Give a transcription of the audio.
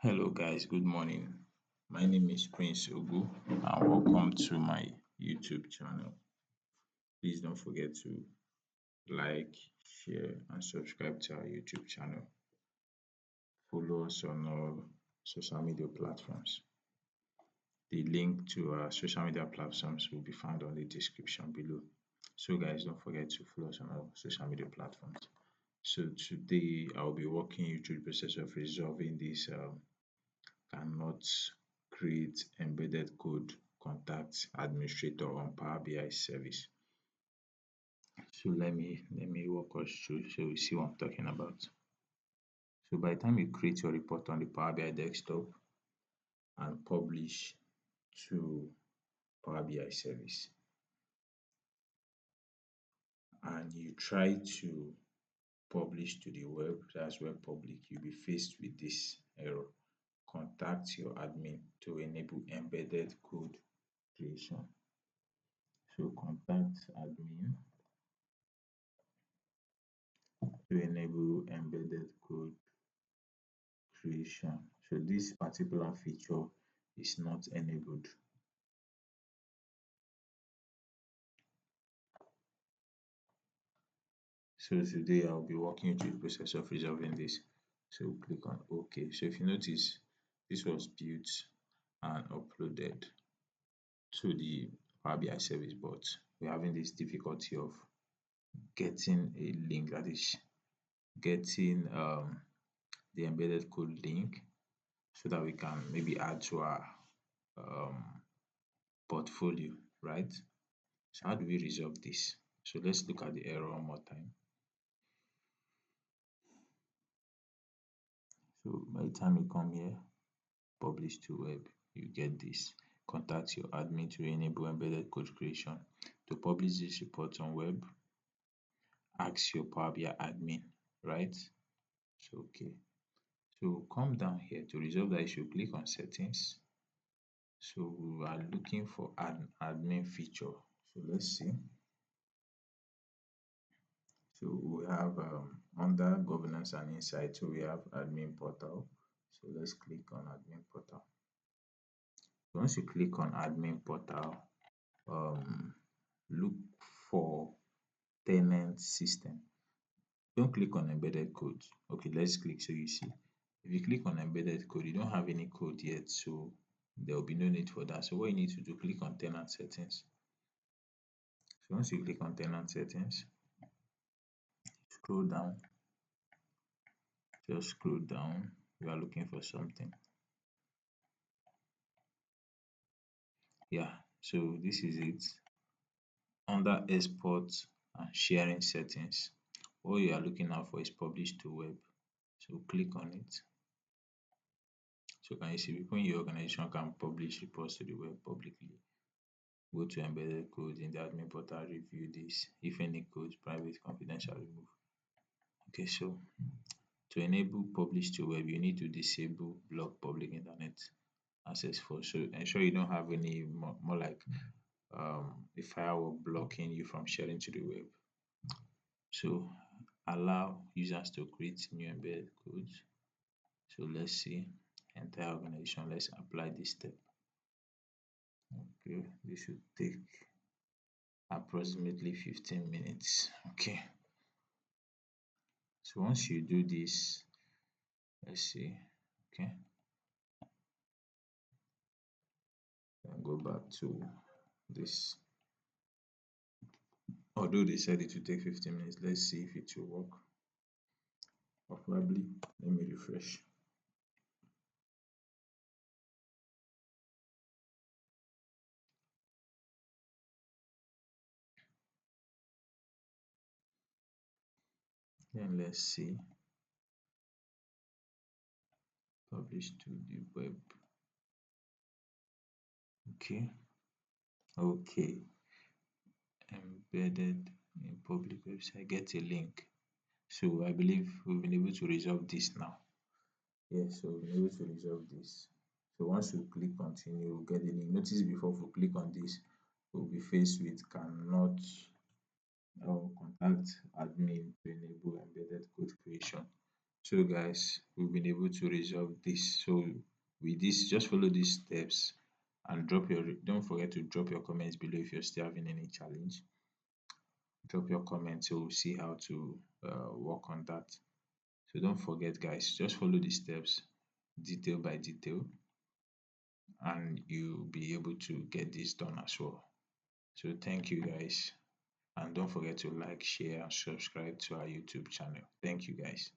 Hello guys, good morning. My name is Prince Ogu and welcome to my YouTube channel. Please don't forget to like, share and subscribe to our YouTube channel. Follow us on all social media platforms. The link to our social media platforms will be found on the description below. So guys, don't forget to follow us on all social media platforms. So today I'll be walking you through the process of resolving this cannot create embedded code contact administrator on Power BI service. So let me walk us through so we see what I'm talking about. So by the time you create your report on the Power BI desktop and publish to Power BI service, and you try to publish to the web, that's web public, you'll be faced with this error. Contact your admin to enable embedded code creation. So contact admin to enable embedded code creation. So this particular feature is not enabled. So today I'll be walking you through the process of resolving this. So click on OK. So if you notice, this was built and uploaded to the Power BI service, but we're having this difficulty of getting a link, that is getting the embedded code link so that we can maybe add to our um, portfolio, right? So how do we resolve this? So let's look at the error one more time. So by the time you come here, publish to web, you get this. Contact your admin to enable embedded code creation. To publish this report on web, ask your Power BI admin, right? So okay. So come down here to resolve that issue, click on settings. So we are looking for an admin feature. So let's see. So we have under governance and insight, so we have admin portal. So let's click on admin portal. Once you click on admin portal, look for tenant system. Don't click on embedded code. Okay, let's click so you see. If you click on embedded code, you don't have any code yet, so there will be no need for that. So what you need to do, click on tenant settings. So once you click on tenant settings, scroll down, just scroll down. We are looking for something. Yeah, so this is it. Under export and sharing settings, what you are looking out for is publish to web. So click on it. So can you see people in your organization can publish reports to the web publicly. Go to embedded code in the admin portal, review this. If any code, private, confidential, remove. Okay, so to enable publish to web, you need to disable block public internet access for. So ensure you don't have any more like a firewall blocking you from sharing to the web. So allow users to create new embedded codes. So let's see, entire organization, let's apply this step. Okay, this should take approximately 15 minutes. Okay, so once you do this, let's see. Okay, then go back to this. Although they said it will take 15 minutes, let's see if it will work. Or probably, let me refresh. Then let's see, publish to the web. Okay, okay, embedded in public website, get a link. So I believe we've been able to resolve this now. Yes, so we've been able to resolve this. So once we click continue, we'll get the link. Notice before we click on this, we'll be faced with cannot contact admin to enable embedded code creation. So guys, we've been able to resolve this. So with this, just follow these steps and don't forget to drop your comments below if you're still having any challenge. Drop your comments so we'll see how to work on that. So don't forget guys, just follow the steps detail by detail and you'll be able to get this done as well. So thank you guys, and don't forget to like, share, and subscribe to our YouTube channel. Thank you guys.